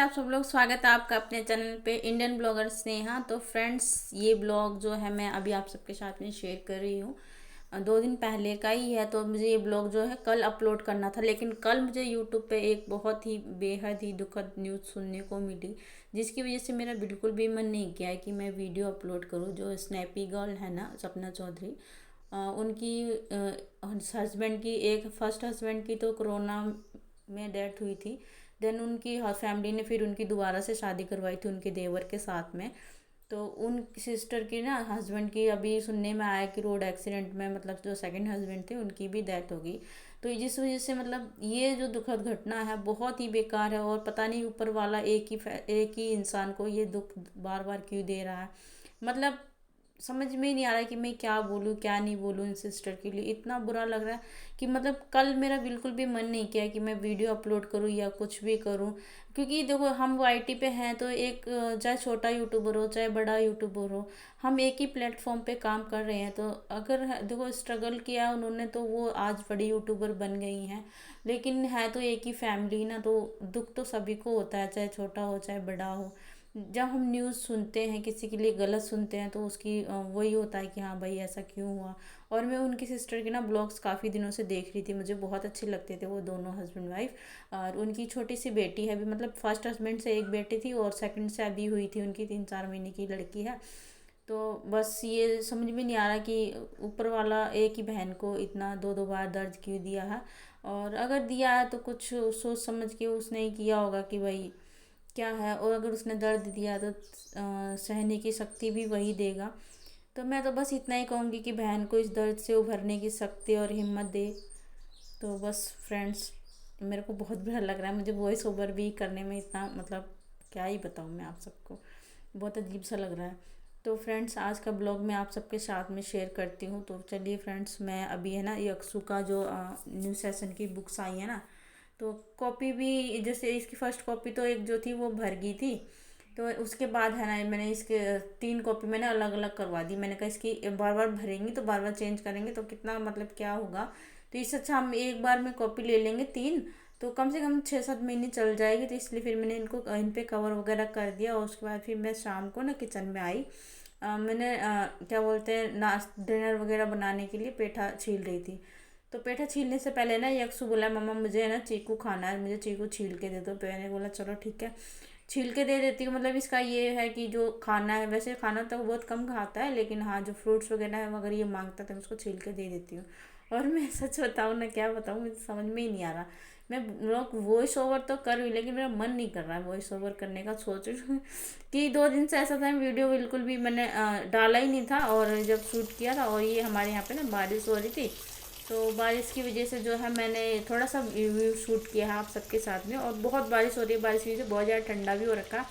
आप सब लोग, स्वागत है आपका अपने चैनल पे इंडियन ब्लॉगर स्नेहा। तो फ्रेंड्स, ये ब्लॉग जो है मैं अभी आप सबके साथ में शेयर कर रही हूँ। 2 दिन पहले का ही है। तो मुझे ये ब्लॉग जो है कल अपलोड करना था, लेकिन कल मुझे यूट्यूब पे एक बहुत ही बेहद ही दुखद न्यूज़ सुनने को मिली, जिसकी वजह से मेरा बिल्कुल भी मन नहीं किया है कि मैं वीडियो अपलोड करूँ। जो स्नैपी गर्ल है ना, सपना चौधरी, उनकी हस्बैंड की, एक फर्स्ट हस्बैंड की तो कोरोना में डेथ हुई थी। देन उनकी फैमिली ने फिर उनकी दोबारा से शादी करवाई थी उनके देवर के साथ में। तो उन सिस्टर की ना, हस्बैंड की, अभी सुनने में आया कि रोड एक्सीडेंट में, मतलब जो सेकंड हस्बैंड थे उनकी भी डेथ हो गई। तो जिस वजह से मतलब ये जो दुखद घटना है बहुत ही बेकार है, और पता नहीं ऊपर वाला एक ही इंसान को ये दुख बार बार क्यों दे रहा है। मतलब समझ में ही नहीं आ रहा है कि मैं क्या बोलूँ क्या नहीं बोलूँ। इन सिस्टर के लिए इतना बुरा लग रहा है कि मतलब कल मेरा बिल्कुल भी मन नहीं किया कि मैं वीडियो अपलोड करूँ या कुछ भी करूँ। क्योंकि देखो, हम वाईटी पे हैं तो एक चाहे छोटा यूट्यूबर हो चाहे बड़ा यूट्यूबर हो, हम एक ही प्लेटफॉर्म पे काम कर रहे हैं। तो अगर देखो स्ट्रगल किया उन्होंने तो वो आज बड़ी यूट्यूबर बन गई हैं। लेकिन है तो एक ही फैमिली ना, तो दुख तो सभी को होता है, चाहे छोटा हो चाहे बड़ा हो। जब हम न्यूज़ सुनते हैं किसी के लिए गलत सुनते हैं तो उसकी वही होता है कि हाँ भाई ऐसा क्यों हुआ। और मैं उनकी सिस्टर के ना ब्लॉग्स काफ़ी दिनों से देख रही थी, मुझे बहुत अच्छे लगते थे वो दोनों हस्बैंड वाइफ। और उनकी छोटी सी बेटी है भी, मतलब फर्स्ट हस्बैंड से एक बेटी थी और सेकंड से अभी हुई थी, उनकी 3-4 महीने की लड़की है। तो बस ये समझ में नहीं आ रहा कि ऊपर वाला एक ही बहन को इतना दो दो बार दर्द क्यों दिया है। और अगर दिया है तो कुछ सोच समझ के उसने ही किया होगा कि भाई क्या है। और अगर उसने दर्द दिया तो सहने की शक्ति भी वही देगा। तो मैं तो बस इतना ही कहूँगी कि बहन को इस दर्द से उभरने की शक्ति और हिम्मत दे। तो बस फ्रेंड्स, मेरे को बहुत बुरा लग रहा है, मुझे वॉइस ओवर भी करने में इतना, मतलब क्या ही बताऊँ मैं आप सबको, बहुत अजीब सा लग रहा है। तो फ्रेंड्स, आज का ब्लॉग मैं आप सबके साथ में शेयर करती हूँ। तो चलिए फ्रेंड्स, मैं अभी है ना यक्षु का जो न्यू सेशन की बुक्स आई है ना, तो कॉपी भी, जैसे इसकी फर्स्ट कॉपी तो एक जो थी वो भर गई थी। तो उसके बाद है ना मैंने इसके 3 कॉपी मैंने अलग अलग करवा दी। मैंने कहा इसकी बार बार भरेंगी तो बार बार चेंज करेंगे तो कितना, मतलब क्या होगा। तो इससे अच्छा हम एक बार में कॉपी ले लेंगे 3, तो कम से कम 6-7 महीने चल जाएगी। तो इसलिए फिर मैंने इनको इन पे कवर वगैरह कर दिया। और उसके बाद फिर मैं शाम को ना किचन में आई। मैंने क्या बोलते हैं, डिनर वगैरह बनाने के लिए पेठा छील रही थी। तो पेठा छीलने से पहले ना यक्षु बोला, मम्मा मुझे है ना चीकू खाना है, मुझे चीकू छील के दे दो। तो मैंने बोला चलो ठीक है, छील के दे देती हूँ। मतलब इसका ये है कि जो खाना है, वैसे खाना तो बहुत कम खाता है, लेकिन हाँ जो फ्रूट्स वगैरह है अगर ये मांगता है तो मैं उसको छील के दे देती हूँ। और मैं सच बताऊँ ना, क्या बताऊँ, मुझे समझ में ही नहीं आ रहा। मैं लोग वॉइस ओवर तो कर रही हूँ, लेकिन मेरा मन नहीं कर रहा है वॉइस ओवर करने का। सोच रही हूँ कि 2 दिन से ऐसा था, वीडियो बिल्कुल भी मैंने डाला ही नहीं था। और जब शूट किया था, और ये हमारे यहाँ पे ना बारिश हो रही थी, तो बारिश की वजह से जो है मैंने थोड़ा सा व्यू शूट किया है आप सबके साथ में। और बहुत बारिश हो रही है, बारिश की वजह से बहुत ज़्यादा ठंडा भी हो रखा है।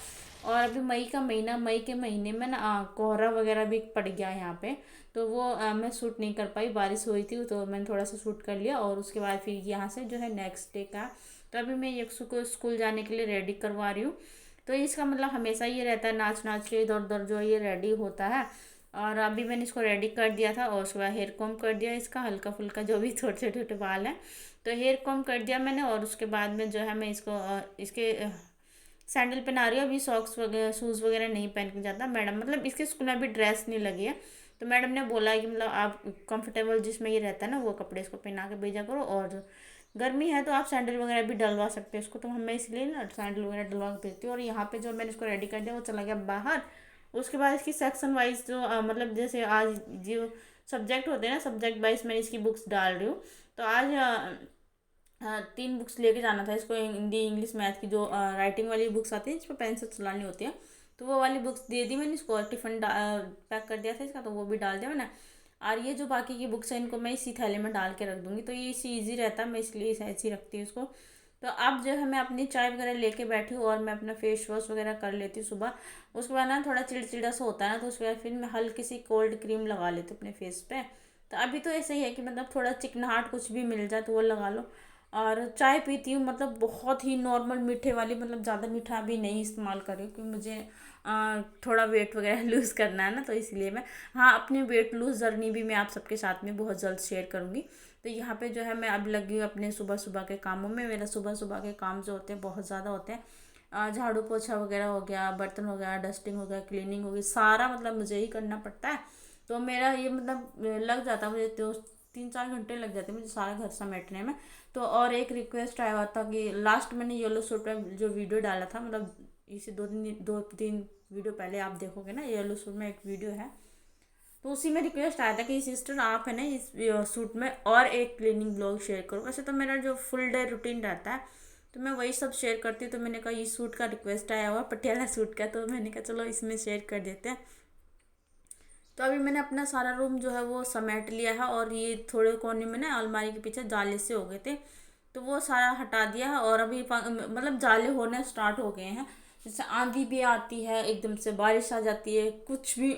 और अभी मई का महीना, मई के महीने में ना कोहरा वगैरह भी पड़ गया है यहाँ पे। तो वो मैं शूट नहीं कर पाई, बारिश हुई थी तो मैंने थोड़ा सा शूट कर लिया। और उसके बाद फिर यहाँ से जो है नेक्स्ट डे का, तो अभी मैं यक्षु को स्कूल जाने के लिए रेडी करवा रही हूँ। तो इसका मतलब हमेशा ये रहता है, नाच नाच के इधर उधर जो ये रेडी होता है। और अभी मैंने इसको रेडी कर दिया था, और उसके बाद हेयर कॉम कर दिया इसका, हल्का फुल्का जो भी छोटे छोटे छोटे बाल हैं। तो हेयर कॉम कर दिया मैंने। और उसके बाद में जो है मैं इसको इसके सैंडल पहना रही हूँ। अभी सॉक्स वगैरह शूज़ वगैरह नहीं पहन के जाता मैडम, मतलब इसके स्कूल में अभी ड्रेस नहीं लगी है। तो मैडम ने बोला है कि मतलब आप कंफर्टेबल जिसमें ये रहता है ना वो कपड़े इसको पहना के भेजा करो। और गर्मी है तो आप सैंडल वगैरह भी डलवा सकते हो इसको। तो मैं इसलिए ना सैंडल वगैरह डलवा के भेजती हूँ। और यहाँ पे जो मैंने इसको रेडी कर दिया वो चला गया बाहर। उसके बाद इसकी सेक्शन वाइज जो मतलब जैसे आज जो सब्जेक्ट होते हैं ना, सब्जेक्ट वाइज मैं इसकी बुक्स डाल रही हूँ। तो आज 3 बुक्स लेके जाना था इसको, हिंदी इंग्लिश मैथ की जो राइटिंग वाली बुक्स आती है जिस पर पेन से चलानी होती है। तो वो वाली बुक्स दे दी मैंने इसको, और टिफ़िन पैक कर दिया था इसका, तो वो भी डाल दिया मैंने। और ये जो बाकी की बुक्स हैं इनको मैं इसी थैले में डाल के रख दूँगी, तो ये इसी ईजी रहता है, मैं इसलिए ऐसे ही रखती हूँ इसको। तो अब जो है मैं अपनी चाय वगैरह लेके बैठी हूँ, और मैं अपना फेस वॉश वगैरह कर लेती हूँ सुबह। उसके बाद ना थोड़ा चिड़चिड़ा सा होता है ना, तो उसके बाद फिर मैं हल्की सी कोल्ड क्रीम लगा लेती हूँ अपने फेस पे। तो अभी तो ऐसे ही है कि मतलब थोड़ा चिकनाहट कुछ भी मिल जाए तो वो लगा लो। और चाय पीती हूँ, मतलब बहुत ही नॉर्मल मीठे वाली, मतलब ज़्यादा मीठा भी नहीं इस्तेमाल कर रही हूँ क्योंकि मुझे थोड़ा वेट वगैरह लूज़ करना है ना, तो इसलिए मैं, हाँ, अपनी वेट लूज़ जर्नी भी मैं आप सबके साथ में बहुत जल्द शेयर करूँगी। तो यहाँ पे जो है मैं अब लगी हूँ अपने सुबह सुबह के कामों में। मेरा सुबह सुबह के काम जो होते हैं बहुत ज़्यादा होते हैं। झाड़ू पोछा वगैरह हो गया, बर्तन हो गया, डस्टिंग हो गया, क्लीनिंग हो गई, सारा मतलब मुझे ही करना पड़ता है। तो मेरा ये मतलब लग जाता है मुझे तो 3-4 घंटे लग जाते हैं मुझे सारा घर समेटने में। तो और एक रिक्वेस्ट आया हुआ था कि लास्ट मैंने येलो सूट में जो वीडियो डाला था, मतलब इसे 2-3 वीडियो पहले आप देखोगे ना, येलो सूट में एक वीडियो है, तो उसी में रिक्वेस्ट आया था कि सिस्टर आप है ना इस सूट में और एक क्लीनिंग ब्लॉग शेयर करो। वैसे तो मेरा जो फुल डे रूटीन रहता है तो मैं वही सब शेयर करती हूँ, तो मैंने कहा इस सूट का रिक्वेस्ट आया हुआ पटियाला सूट का, तो मैंने कहा चलो इसमें शेयर कर देते हैं। तो अभी मैंने अपना सारा रूम जो है वो समेट लिया है, और ये थोड़े कोने में ना अलमारी के पीछे जाले से हो गए थे, तो वो सारा हटा दिया है। और अभी मतलब जाले होने स्टार्ट हो गए हैं। जैसे आंधी भी आती है, एकदम से बारिश आ जाती है, कुछ भी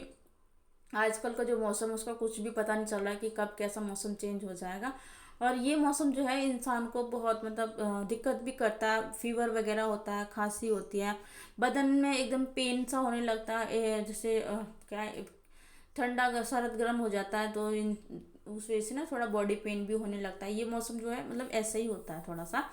आजकल का जो मौसम है उसका कुछ भी पता नहीं चल रहा है कि कब कैसा मौसम चेंज हो जाएगा। और ये मौसम जो है इंसान को बहुत मतलब दिक्कत भी करता है, फीवर वगैरह होता है, खांसी होती है, बदन में एकदम पेन सा होने लगता है, जैसे क्या ठंडा सरद गर्म हो जाता है, तो इन उस वजह से ना थोड़ा बॉडी पेन भी होने लगता है। ये मौसम जो है मतलब ऐसा ही होता है थोड़ा सा।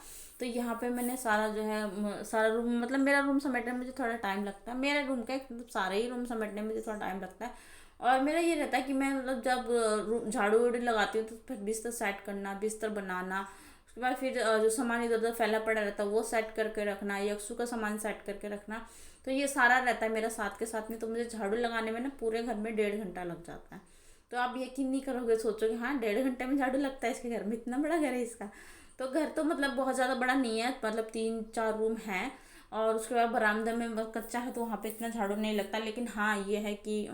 तो यहाँ पे मैंने सारा जो है सारा रूम, मतलब मेरा रूम समेटने में मुझे थोड़ा टाइम लगता है, मेरे रूम का मतलब सारे ही रूम समेटने में मुझे थोड़ा टाइम लगता है। और मेरा ये रहता है कि मैं मतलब जब झाड़ू वाड़ू लगाती हूँ तो फिर बिस्तर सेट करना, बिस्तर बनाना, उसके बाद फिर जो सामान इधर उधर फैला पड़ा रहता है वो सेट करके रखना, यक्सु का सामान सेट करके रखना, तो ये सारा रहता है मेरा साथ के साथ में। तो मुझे झाड़ू लगाने में ना पूरे घर में 1.5 घंटा लग जाता है। तो आप यकीन नहीं करोगे, सोचोगे हाँ 1.5 घंटे में झाड़ू लगता है इसके घर में, इतना बड़ा घर है इसका। तो घर तो मतलब बहुत ज़्यादा बड़ा नहीं है, मतलब 3-4 रूम हैं, और उसके बाद बरामदा में कच्चा है तो वहाँ पे इतना झाड़ू नहीं लगता। लेकिन हाँ ये है कि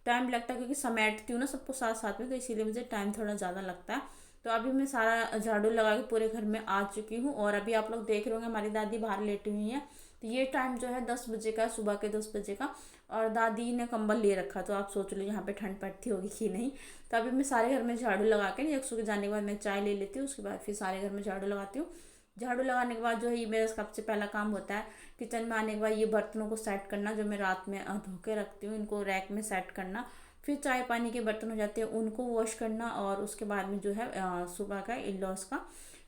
टाइम लगता है, क्योंकि समेटती हूँ ना सबको साथ साथ में, तो इसीलिए मुझे टाइम थोड़ा ज़्यादा लगता है। तो अभी मैं सारा झाड़ू लगा के पूरे घर में आ चुकी हूँ, और अभी आप लोग देख रहे होंगे हमारी दादी बाहर लेटी हुई है। तो ये टाइम जो है 10 बजे का, सुबह के 10 बजे का, और दादी ने कंबल ले रखा, तो आप सोच लो यहाँ पे ठंड पड़ती होगी कि नहीं। तो अभी मैं सारे घर में झाड़ू लगा के, यकसु के जाने के बाद मैं चाय ले लेती हूँ, उसके बाद फिर सारे घर में झाड़ू लगाती हूँ। झाड़ू लगाने के बाद जो है ये मेरा सबसे पहला काम होता है किचन में आने के बाद ये बर्तनों को सेट करना, जो मैं रात में धो के रखती हूँ, इनको रैक में सेट करना। फिर चाय पानी के बर्तन हो जाते हैं उनको वॉश करना, और उसके बाद में जो है सुबह का इन लॉज का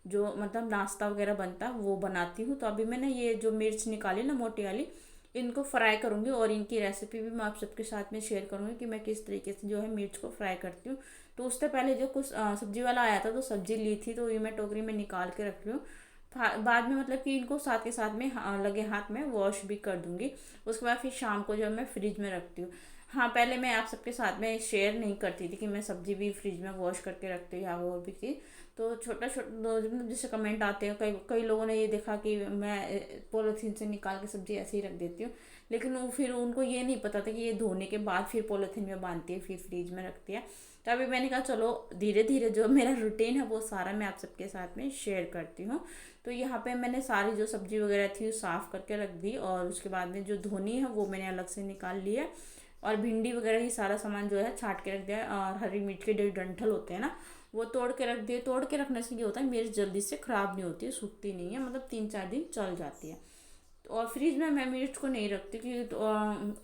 जो मतलब नाश्ता वगैरह बनता है वो बनाती हूँ। तो अभी मैंने ये जो मिर्च निकाली ना मोटी वाली, इनको फ्राई करूँगी, और इनकी रेसिपी भी मैं आप सबके साथ में शेयर करूँगी कि मैं किस तरीके से जो है मिर्च को फ्राई करती हूँ। तो उससे पहले जो कुछ सब्जी वाला आया था तो सब्जी ली थी, तो ये मैं टोकरी में निकाल के रख रही हूँ। बाद में मतलब कि इनको साथ के साथ में लगे हाथ में वॉश भी कर दूंगी। उसके बाद फिर शाम को जो है मैं फ्रिज में रखती हूँ। हाँ पहले मैं आप सबके साथ में शेयर नहीं करती थी कि मैं सब्जी भी फ्रिज में वॉश करके रखती हूँ या और भी चीज़। तो छोटा छोटा जैसे कमेंट आते हैं, कई कई लोगों ने ये देखा कि मैं पॉलीथीन से निकाल के सब्जी ऐसे ही रख देती हूँ, लेकिन वो फिर उनको ये नहीं पता था कि ये धोने के बाद फिर पॉलीथीन में बांधती है, फिर फ्रिज में रखती है। तो अभी मैंने कहा चलो धीरे धीरे जो मेरा रूटीन है वो सारा मैं आप सबके साथ में शेयर करती हूँ। तो यहाँ पे मैंने सारी जो सब्जी वगैरह थी वो साफ़ करके रख दी, और उसके बाद में जो धोनी है वो मैंने अलग से निकाल लिया, और भिंडी वगैरह ही सारा सामान जो है छाट के रख दिया। और हरी मिर्च के जो डंठल होते हैं ना वो तोड़ के रख दिए। तोड़ के रखने से ये होता है मिर्च जल्दी से ख़राब नहीं होती है, सूखती नहीं है, मतलब 3-4 दिन चल जाती है। और फ्रिज में मैं मिर्च को नहीं रखती, क्योंकि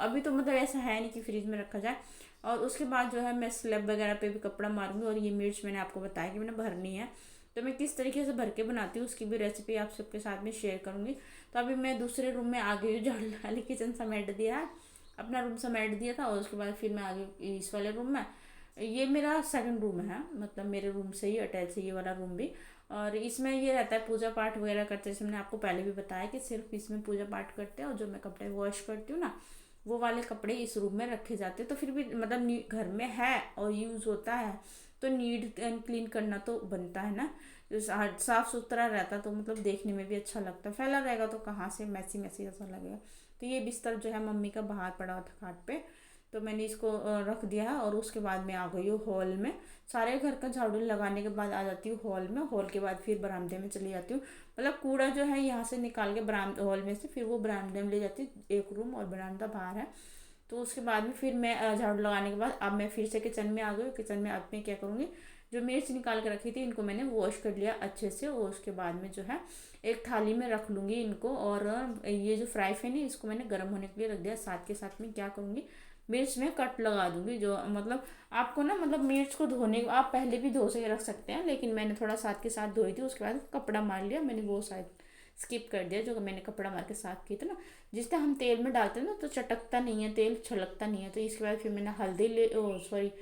अभी तो मतलब ऐसा है नहीं कि फ्रिज में रखा जाए। और उसके बाद जो है मैं स्लैब वगैरह पे भी कपड़ा मारूंगी, और ये मिर्च मैंने आपको बताया कि मैंने भरनी है, तो मैं किस तरीके से भर के बनाती हूँ उसकी भी रेसिपी आप सबके साथ में शेयर करूँगी। तो अभी मैं दूसरे रूम में आ गई हूँ, झाड़ू लगा ली, किचन समेट दिया है, अपना रूम समेट दिया था, और उसके बाद फिर मैं आ गई इस वाले रूम में। ये मेरा सेकंड रूम है, मतलब मेरे रूम से ही अटैच है ये वाला रूम भी। और इसमें ये रहता है पूजा पाठ वगैरह करते हैं, जैसे मैंने आपको पहले भी बताया कि सिर्फ इसमें पूजा पाठ करते हैं, और जो मैं कपड़े वॉश करती हूँ ना वो वाले कपड़े इस रूम में रखे जाते हैं। तो फिर भी मतलब घर में है और यूज़ होता है, तो नीट एंड क्लीन करना तो बनता है ना। जो साफ सुथरा रहता तो मतलब देखने में भी अच्छा लगता है, फैला रहेगा तो कहाँ से मैसी मैसी ऐसा लगेगा। तो ये बिस्तर जो है मम्मी का बाहर पड़ा हुआ था खाट पे, तो मैंने इसको रख दिया है। और उसके बाद मैं आ गई हूँ हॉल में, सारे घर का झाड़ू लगाने के बाद आ जाती हूँ हॉल में। हॉल के बाद फिर बरामदे में चली जाती हूँ, मतलब कूड़ा जो है यहाँ से निकाल के बरामदा हॉल में से फिर वो बरामदे में ले जाती हूँ, एक रूम और बरामदा बाहर है। तो उसके बाद में फिर मैं झाड़ू लगाने के बाद अब मैं फिर से किचन में आ गई। किचन में अब मैं क्या करूँगी, जो मिर्च निकाल के रखी थी इनको मैंने वॉश कर लिया अच्छे से, और उसके बाद में जो है एक थाली में रख लूँगी इनको। और ये जो फ्राई पैन है इसको मैंने गर्म होने के लिए रख दिया। साथ के साथ में क्या करूँगी, मिर्च में कट लगा दूंगी, जो मतलब आपको ना मतलब मिर्च को धोने आप पहले भी धो से रख सकते हैं, लेकिन मैंने थोड़ा साथ के साथ धोई थी, उसके बाद कपड़ा मार लिया मैंने, वो साइड स्किप कर दिया, जो मैंने कपड़ा मार के साफ किया था ना। जिस तरह हम तेल में डालते हैं ना तो चटकता नहीं है, तेल छलकता नहीं है। तो इसके बाद फिर मैंने हल्दी ले सॉरी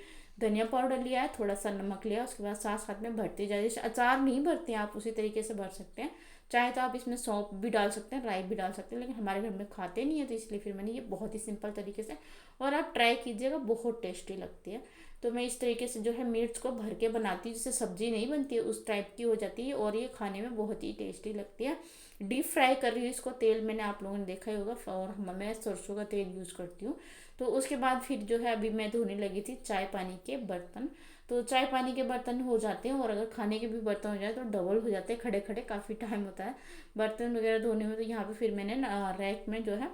धनिया पाउडर लिया है, थोड़ा सा नमक लिया, उसके बाद साथ साथ में भरती जाए। जैसे अचार नहीं भरते हैं आप उसी तरीके से भर सकते हैं। चाहे तो आप इसमें सौंफ भी डाल सकते हैं, राई भी डाल सकते हैं, लेकिन हमारे घर में खाते नहीं है तो इसलिए फिर मैंने ये बहुत ही सिंपल तरीके से, और आप ट्राई कीजिएगा, बहुत टेस्टी लगती है। तो मैं इस तरीके से जो है मिर्च को भर के बनाती हूँ, जिससे सब्जी नहीं बनती है उस टाइप की हो जाती है, और ये खाने में बहुत ही टेस्टी लगती है। डीप फ्राई कर रही हूँ इसको, तेल मैंने आप लोगों ने देखा ही होगा, और मैं सरसों का तेल यूज़ करती हूँ। तो उसके बाद फिर जो है अभी मैं धोने लगी थी चाय पानी के बर्तन। तो चाय पानी के बर्तन हो जाते हैं, और अगर खाने के भी बर्तन हो जाए तो डबल हो जाते हैं, खड़े खड़े काफ़ी टाइम होता है बर्तन वगैरह धोने में। तो यहाँ पे फिर मैंने रैक में जो है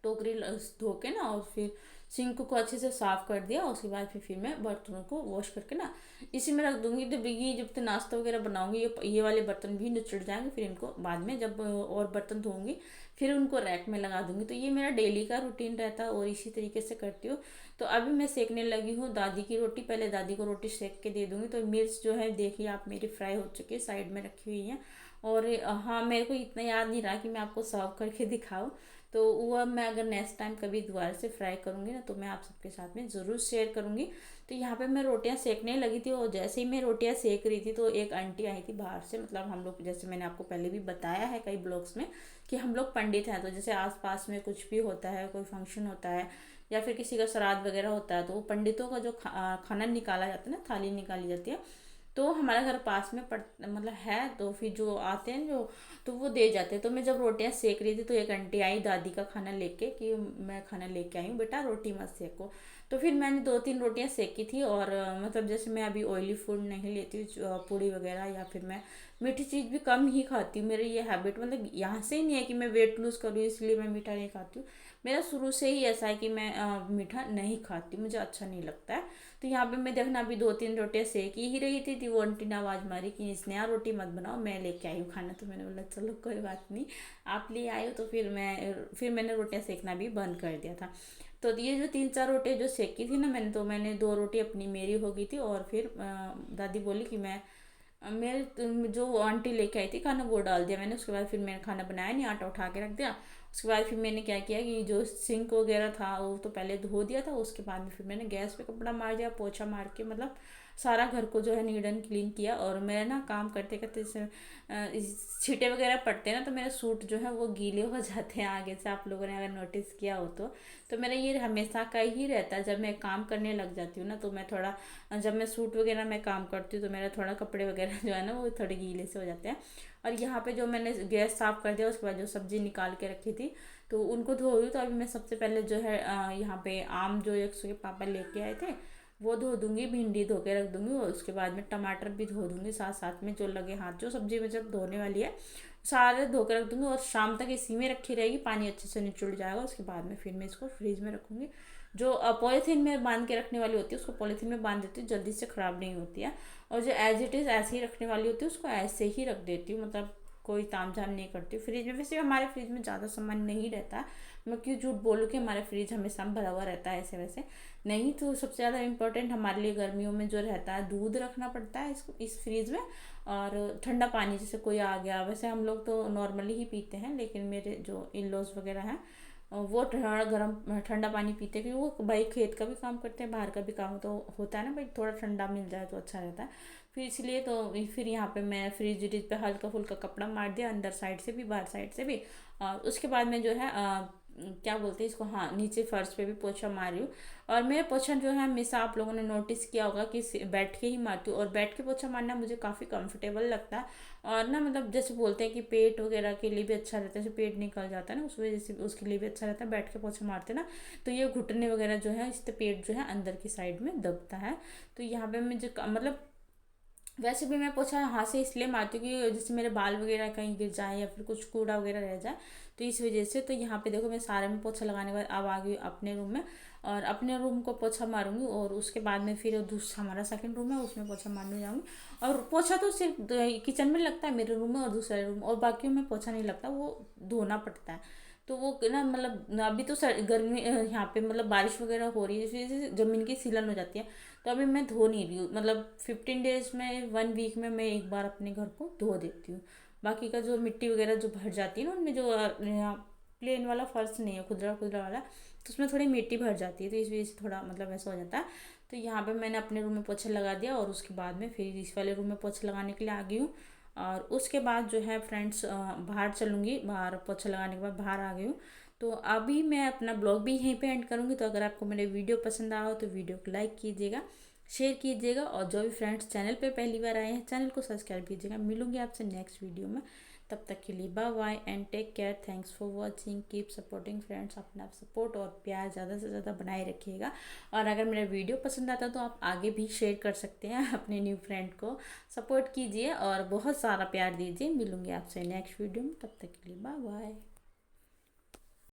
टोकरी धो के ना, और फिर सिंक को अच्छे से साफ कर दिया। उसके बाद फिर मैं बर्तनों को वॉश करके ना इसी में रख दूंगी। तो ये जब तक नाश्ता वगैरह बनाऊंगी ये वाले बर्तन भी निचड़ जाएंगे, फिर इनको बाद में जब और बर्तन धोऊंगी फिर उनको रैक में लगा दूंगी। तो ये मेरा डेली का रूटीन रहता है, और इसी तरीके से करती हूँ। तो अभी मैं सेकने लगी हूँ दादी की रोटी, पहले दादी को रोटी सेक के दे दूंगी। तो मिर्च जो है देखिए आप मेरी फ्राई हो चुकी है, साइड में रखी हुई है। और हाँ, मेरे को इतना याद नहीं रहा कि मैं आपको सर्व करके दिखाऊँ। तो वो अब मैं अगर नेक्स्ट टाइम कभी दोबारा से फ्राई करूँगी ना, तो मैं आप सबके साथ में ज़रूर शेयर करूँगी। तो यहाँ पे मैं रोटियाँ सेकने लगी थी, और जैसे ही मैं रोटियाँ सेक रही थी तो एक आंटी आई थी बाहर से। मतलब हम लोग, जैसे मैंने आपको पहले भी बताया है कई ब्लॉग्स में, कि हम लोग पंडित हैं। तो जैसे आसपास में कुछ भी होता है, कोई फंक्शन होता है या फिर किसी का श्राद्ध वगैरह होता है, तो वो पंडितों का जो खाना निकाला जाता है ना, थाली निकाली जाती है, तो हमारा घर पास में मतलब है। तो फिर जो आते हैं जो, तो वो दे जाते हैं। तो मैं जब रोटियां सेक रही थी तो एक आंटी आई दादी का खाना लेके, कि मैं खाना लेके आई हूँ बेटा, रोटी मत सेको। तो फिर मैंने 2-3 रोटियां सेकी थी। और मतलब जैसे मैं अभी ऑयली फूड नहीं लेती हूँ, पूड़ी वगैरह, या फिर मैं मीठी चीज़ भी कम ही खाती हूँ। मेरी ये हैबिट, मतलब यहाँ से ही नहीं है कि मैं वेट लूज़ करूँ इसलिए मैं मीठा नहीं खाती हूँ। मेरा शुरू से ही ऐसा है कि मैं मीठा नहीं खाती, मुझे अच्छा नहीं लगता है। तो यहाँ पे मैं देखना अभी 2-3 रोटियां सेक ही रही थी वो आंटी ने आवाज़ मारी कि स्नेहा रोटी मत बनाओ, मैं लेके आई हूँ खाना। तो मैंने बोला चलो कोई बात नहीं, आप ले आए हो। तो फिर मैंने रोटियां सेकना भी बंद कर दिया था। तो ये जो 3-4 रोटियां जो सेकी थी ना मैंने, तो मैंने 2 रोटी अपनी मेरी हो गई थी, और फिर दादी बोली कि मैं मेरे जो वो आंटी लेके आई थी खाना वो डाल दिया मैंने। उसके बाद फिर मैंने खाना बनाया नहीं, आटा उठा के रख दिया। उसके बाद फिर मैंने क्या किया कि जो सिंक वगैरह था वो तो पहले धो दिया था। उसके बाद में फिर मैंने गैस पे कपड़ा मार दिया, पोछा मार के, मतलब सारा घर को जो है नीट एंड क्लीन किया। और मैं ना काम करते करते जैसे छींटे वगैरह पड़ते हैं ना, तो मेरे सूट जो है वो गीले हो जाते हैं आगे से, आप लोगों ने अगर नोटिस किया हो तो मेरा ये हमेशा का ही रहता है। जब मैं काम करने लग जाती हूँ ना, तो मैं थोड़ा, जब मैं सूट वगैरह में काम करती हूँ तो मेरा थोड़ा कपड़े वगैरह जो है ना वो थोड़े गीले से हो जाते हैं। और यहाँ पे जो मैंने गैस साफ़ कर दिया, उसके बाद जो सब्ज़ी निकाल के रखी थी तो उनको धो रही। तो अभी मैं सबसे पहले जो है यहाँ पे आम जो एक के पापा लेके आए थे वो धो दूंगी, भिंडी धो के रख दूंगी, और उसके बाद में टमाटर भी धो दूंगी साथ साथ में, जो लगे हाथ, जो सब्जी में जब धोने वाली है सारे धो के रख दूंगी। और शाम तक इसी में रखी रहेगी, पानी अच्छे से निचुड़ जाएगा। उसके बाद में फिर मैं इसको फ्रीज में रखूँगी। जो पॉलीथीन में बांध के रखने वाली होती है उसको पॉलीथीन में बांध देती हूँ, जल्दी से ख़राब नहीं होती है। और जो एज इट इज़ ऐसे ही रखने वाली होती है उसको ऐसे ही रख देती हूँ, मतलब कोई ताम झाम नहीं करती हूँ फ्रिज में। वैसे हमारे फ्रिज में ज़्यादा सामान नहीं रहता, मैं क्यों झूठ बोलूँ कि हमारे फ्रिज हमेशा भरा हुआ रहता है, ऐसे वैसे नहीं। तो सबसे ज़्यादा इम्पोर्टेंट हमारे लिए गर्मियों में जो रहता है, दूध रखना पड़ता है इसको इस फ्रिज में, और ठंडा पानी, जैसे कोई आ गया। वैसे हम लोग तो नॉर्मली ही पीते हैं, लेकिन मेरे जो इन लॉज वगैरह हैं वो थोड़ा गर्म ठंडा पानी पीते हैं, क्योंकि वो भाई खेत का भी काम करते हैं, बाहर का भी काम तो होता है ना भाई, थोड़ा ठंडा मिल जाए तो अच्छा रहता है। फिर इसलिए तो फिर यहाँ पे मैं फ्रिज व्रिज पे हल्का फुल्का कपड़ा मार दिया, अंदर साइड से भी बाहर साइड से भी। और उसके बाद में जो है क्या बोलते हैं इसको, हाँ, नीचे फर्श पे भी पोछा मार रही हूँ। और मैं पोछा जो है हमेशा आप लोगों ने नोटिस किया होगा कि बैठ के ही मारती हूँ, और बैठ के पोछा मारना मुझे काफ़ी कंफर्टेबल लगता है। और ना मतलब जैसे बोलते हैं कि पेट वगैरह के लिए भी अच्छा रहता है, जैसे पेट निकल जाता है ना उस वजह से उसके लिए भी अच्छा रहता है बैठ के पोछा मारते ना। तो ये घुटने वगैरह जो है, इससे पेट जो है अंदर की साइड में दबता है। तो यहाँ पे मुझे मतलब वैसे भी मैं पोछा हाथ से इसलिए मारती हूँ कि जैसे मेरे बाल वगैरह कहीं गिर जाए या फिर कुछ कूड़ा वगैरह रह जाए, तो इस वजह से। तो यहाँ पे देखो मैं सारे में पोछा लगाने के बाद अब आ गई अपने रूम में, और अपने रूम को पोछा मारूंगी। और उसके बाद में फिर दूसरा हमारा सेकंड रूम है उसमें पोछा मारने जाऊँगी। और पोछा तो सिर्फ किचन में लगता है मेरे रूम में, और दूसरे रूम और बाकियों में पोछा नहीं लगता, वो धोना पड़ता है। तो वो ना मतलब अभी तो गर्मी यहाँ पे मतलब बारिश वगैरह हो रही है, इस वजह से ज़मीन की सीलन हो जाती है। तो अभी मैं धो नहीं रही हूँ, मतलब 15 डेज में 1 वीक में मैं एक बार अपने घर को धो देती हूँ। बाकी का जो मिट्टी वगैरह जो भर जाती है ना उनमें, जो प्लेन वाला फर्श नहीं है, खुदरा खुदरा वाला, तो उसमें थोड़ी मिट्टी भर जाती है, तो इस वजह से थोड़ा मतलब ऐसा हो जाता है। तो यहाँ पे मैंने अपने रूम में पोछा लगा दिया और उसके बाद में फिर इस वाले रूम में पोछा लगाने के लिए आ गई हूँ। और उसके बाद जो है फ्रेंड्स बाहर चलूँगी, बाहर पोछा लगाने के बाद बाहर आ गई हूँ। तो अभी मैं अपना ब्लॉग भी यहीं पे एंड करूँगी। तो अगर आपको मेरे वीडियो पसंद आया हो तो वीडियो को लाइक कीजिएगा, शेयर कीजिएगा, और जो भी फ्रेंड्स चैनल पे पहली बार आए हैं चैनल को सब्सक्राइब कीजिएगा। मिलूंगी आपसे नेक्स्ट वीडियो में, तब तक के लिए bye bye and take care. Thanks for watching, keep supporting friends. अपना सपोर्ट और प्यार ज़्यादा से ज़्यादा बनाए रखिएगा। और अगर मेरा वीडियो पसंद आता तो आप आगे भी शेयर कर सकते हैं, अपने न्यू फ्रेंड को सपोर्ट कीजिए और बहुत सारा प्यार दीजिए। मिलूंगी आपसे नेक्स्ट वीडियो में, तब तक के लिए बाय बाय।